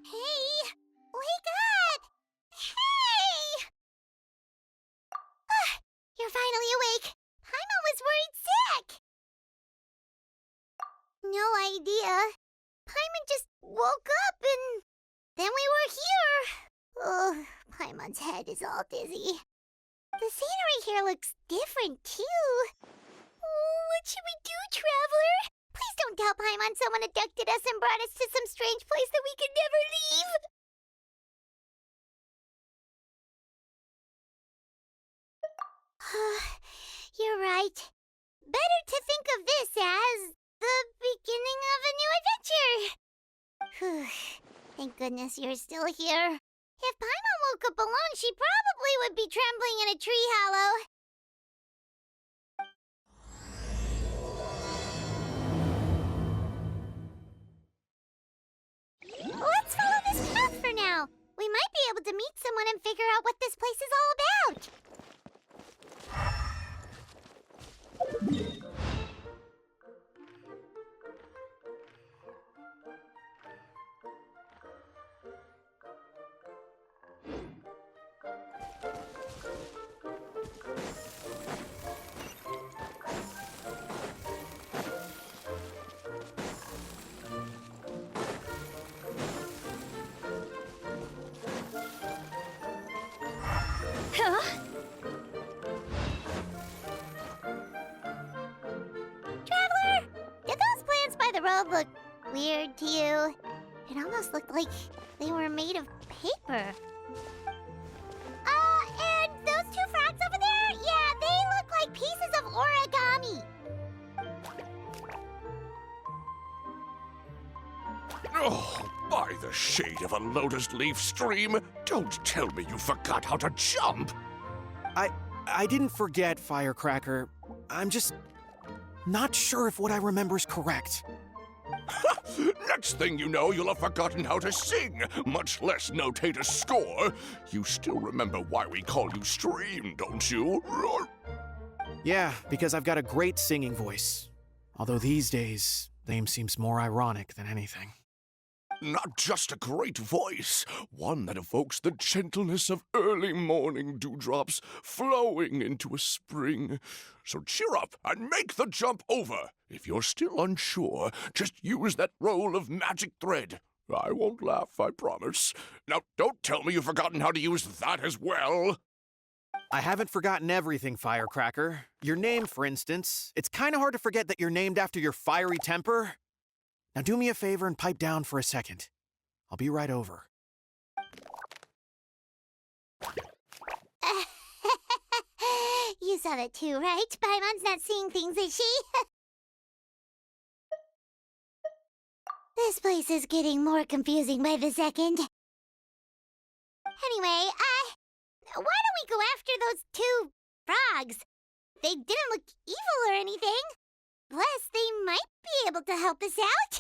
Hey! Wake up! Hey! You're finally awake. Paimon was worried sick. No idea. Paimon just woke up and then we were here. Ugh, Paimon's head is all dizzy. The scenery here looks different, too. Oh, what should we do, Traveler? Please don't tell Paimon someone abducted us and brought us to some strange place that we could never leave. You're right. Better to think of this as the beginning of a new adventure. Thank goodness you're still here. If Paimon woke up alone, she probably would be trembling in a tree hollow. Let's follow this path for now. We might be able to meet someone and figure out what this place is all about. Traveler, did those plants by the road look weird to you? It almost looked like they were made of paper. And those two frogs over there? Yeah, they look like pieces of origami. Oh, by the shade of a lotus leaf stream, don't tell me you forgot how to jump! I didn't forget, Firecracker. I'm just not sure if what I remember is correct. Next thing you know, you'll have forgotten how to sing, much less notate a score. You still remember why we call you Stream, don't you? Yeah, because I've got a great singing voice. Although these days, the name seems more ironic than anything. Not just a great voice, one that evokes the gentleness of early morning dewdrops flowing into a spring. So cheer up and make the jump over. If you're still unsure, just use that roll of magic thread. I won't laugh, I promise. Now, don't tell me you've forgotten how to use that as well. I haven't forgotten everything, Firecracker. Your name, for instance. It's kind of hard to forget that you're named after your fiery temper. Now do me a favor and pipe down for a second. I'll be right over. You saw that too, right? Paimon's not seeing things, is she? This place is getting more confusing by the second. Anyway, why don't we go after those two frogs? They didn't look evil or anything. Plus, they might be able to help us out.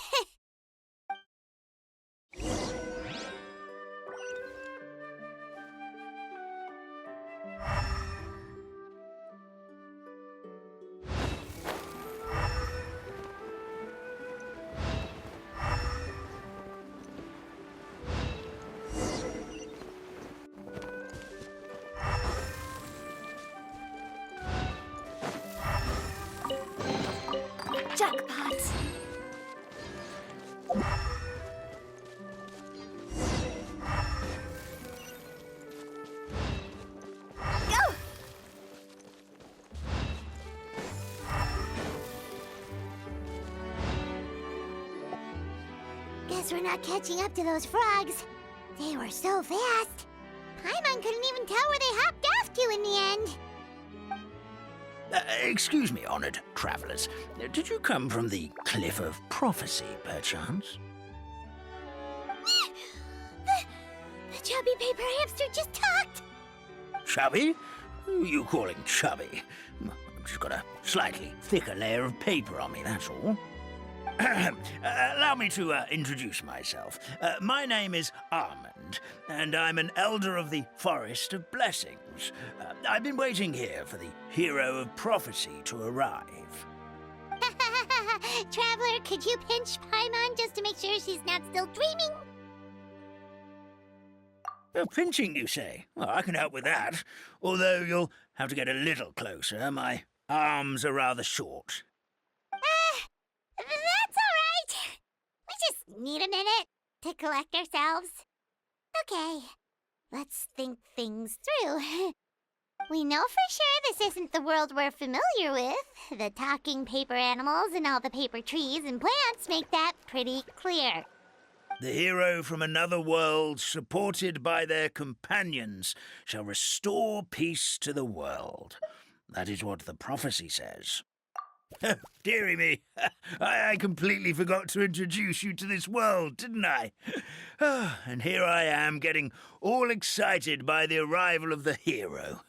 Jackpot! Go! Guess we're not catching up to those frogs. They were so fast. Paimon couldn't even tell where they hopped off to in the end. Excuse me, honored travelers. Did you come from the Cliff of Prophecy, perchance? The chubby paper hamster just talked. Chubby? Who are you calling chubby? I've just got a slightly thicker layer of paper on me, that's all. Allow me to introduce myself. My name is Almond, and I'm an elder of the Forest of Blessings. I've been waiting here for the hero of prophecy to arrive. Traveler, could you pinch Paimon just to make sure she's not still dreaming? Pinching, you say? Well, I can help with that. Although you'll have to get a little closer. My arms are rather short. That's all right. We just need a minute to collect ourselves. Okay, let's think things through. We know for sure this isn't the world we're familiar with. The talking paper animals and all the paper trees and plants make that pretty clear. The hero from another world, supported by their companions, shall restore peace to the world. That is what the prophecy says. Dearie me, I completely forgot to introduce you to this world, didn't I? And here I am, getting all excited by the arrival of the hero.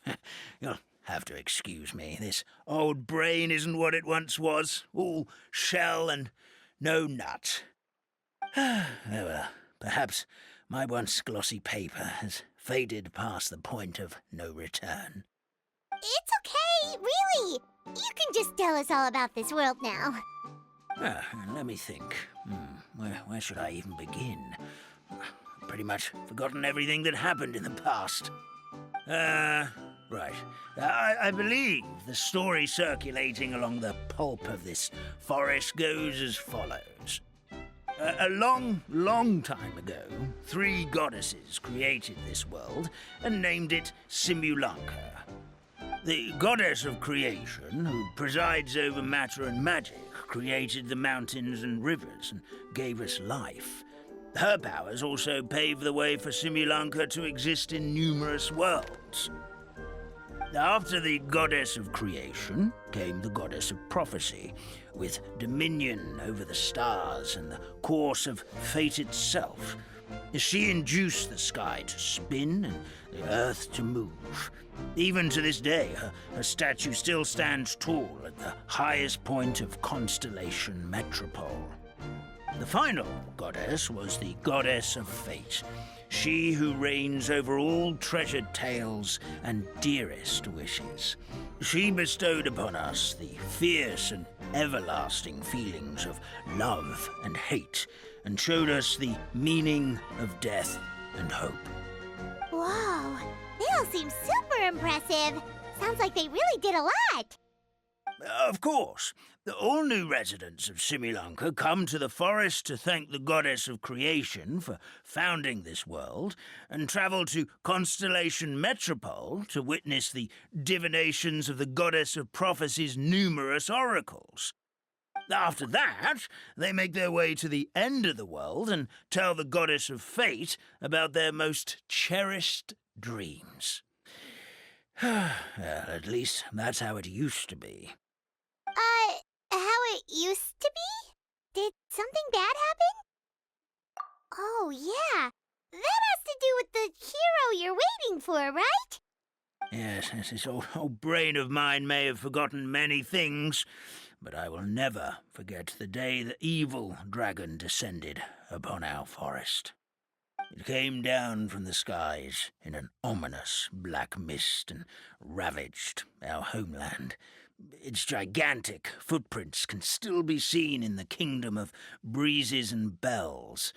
You'll have to excuse me. This old brain isn't what it once was, all shell and no nut. Oh, well, perhaps my once glossy paper has faded past the point of no return. It's okay, really. You can just tell us all about this world now. Let me think. Where should I even begin? Pretty much forgotten everything that happened in the past. Right. I believe the story circulating along the pulp of this forest goes as follows. A long time ago, 3 goddesses created this world and named it Simulanka. The goddess of creation, who presides over matter and magic, created the mountains and rivers and gave us life. Her powers also paved the way for Simulanka to exist in numerous worlds. After the goddess of creation came the goddess of prophecy, with dominion over the stars and the course of fate itself. She induced the sky to spin and the earth to move. Even to this day, her statue still stands tall at the highest point of Constellation Metropole. The final goddess was the goddess of fate, she who reigns over all treasured tales and dearest wishes. She bestowed upon us the fierce and everlasting feelings of love and hate, and showed us the meaning of death and hope. Whoa, they all seem super impressive. Sounds like they really did a lot. Of course. All new residents of Simulanka come to the forest to thank the goddess of creation for founding this world, and travel to Constellation Metropole to witness the divinations of the goddess of prophecy's numerous oracles. After that, they make their way to the end of the world and tell the goddess of fate about their most cherished dreams. Well, at least that's how it used to be. How it used to be? Did something bad happen? Oh, yeah. That has to do with the hero you're waiting for, right? Yes, this old brain of mine may have forgotten many things, but I will never forget the day the evil dragon descended upon our forest. It came down from the skies in an ominous black mist and ravaged our homeland. Its gigantic footprints can still be seen in the kingdom of breezes and bells.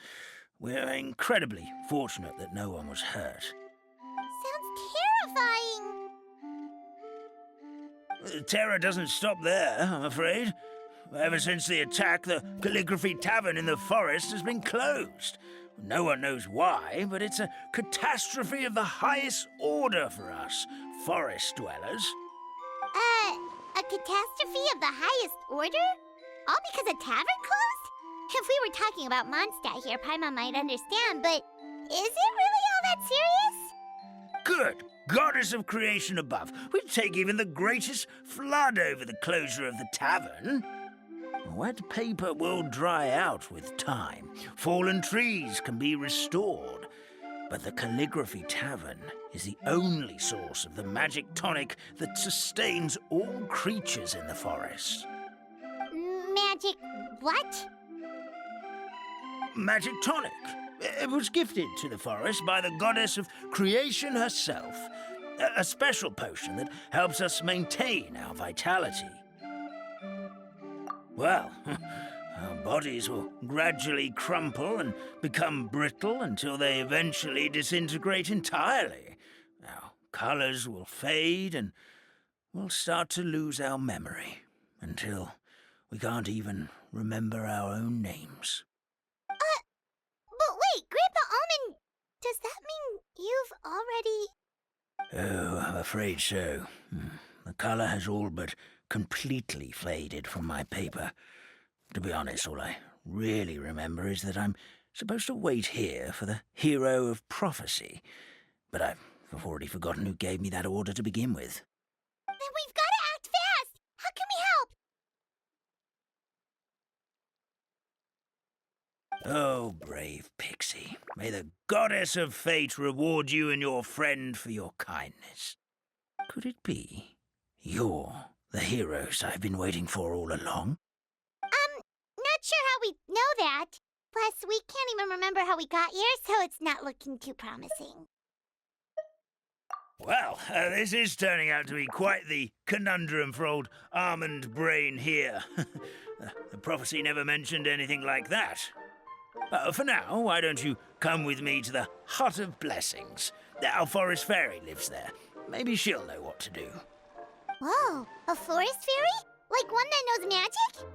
We're incredibly fortunate that no one was hurt. Sounds terrifying. Terror doesn't stop there, I'm afraid. Ever since the attack, the Calligraphy Tavern in the forest has been closed. No one knows why, but it's a catastrophe of the highest order for us, forest dwellers. A catastrophe of the highest order? All because a tavern closed? If we were talking about Mondstadt here, Paimon might understand, but is it really all that serious? Good goddess of creation above. We'd take even the greatest flood over the closure of the tavern. Wet paper will dry out with time. Fallen trees can be restored. But the Calligraphy Tavern is the only source of the magic tonic that sustains all creatures in the forest. Magic what? Magic tonic. It was gifted to the forest by the goddess of creation herself. A special potion that helps us maintain our vitality. Well, our bodies will gradually crumple and become brittle until they eventually disintegrate entirely. Our colors will fade and we'll start to lose our memory until we can't even remember our own names. But wait, Grandpa Almond, does that mean you've already... Oh, I'm afraid so. The color has all but completely faded from my paper. To be honest, all I really remember is that I'm supposed to wait here for the hero of prophecy. But I've already forgotten who gave me that order to begin with. Then we've got to act fast! How can we help? Oh, brave Pixie, may the goddess of fate reward you and your friend for your kindness. Could it be you're the heroes I've been waiting for all along? Not sure how we know that. Plus, we can't even remember how we got here, so it's not looking too promising. Well, this is turning out to be quite the conundrum for old Almond Brain here. The prophecy never mentioned anything like that. For now, why don't you come with me to the Hut of Blessings? Our forest fairy lives there. Maybe she'll know what to do. Whoa, a forest fairy? Like one that knows magic?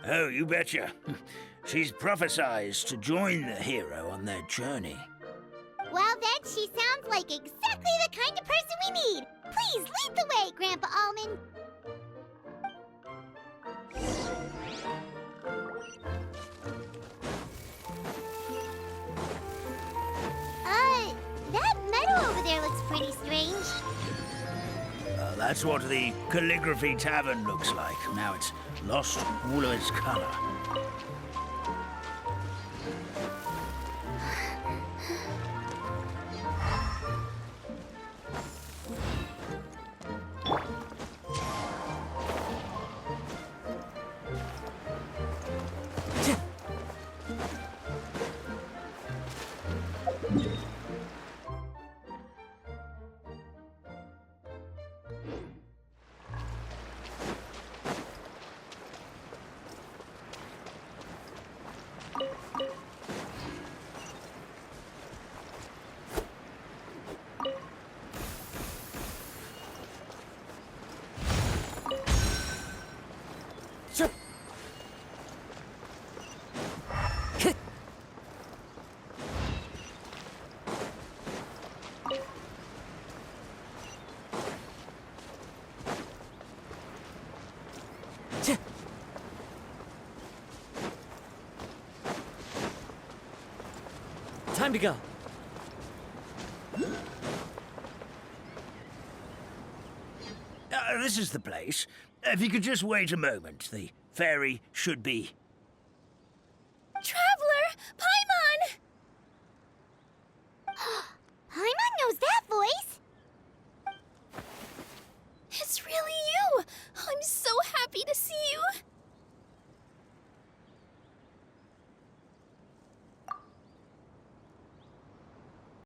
Oh, you betcha. She's prophesized to join the hero on their journey. Well, then she sounds like exactly the kind of person we need. Please lead the way, Grandpa Almond. That meadow over there looks pretty strange. That's what the Calligraphy Tavern looks like. Now it's lost all of its color. Time to go. This is the place. If you could just wait a moment, the fairy should be... Traveler! Paimon! Paimon knows that voice!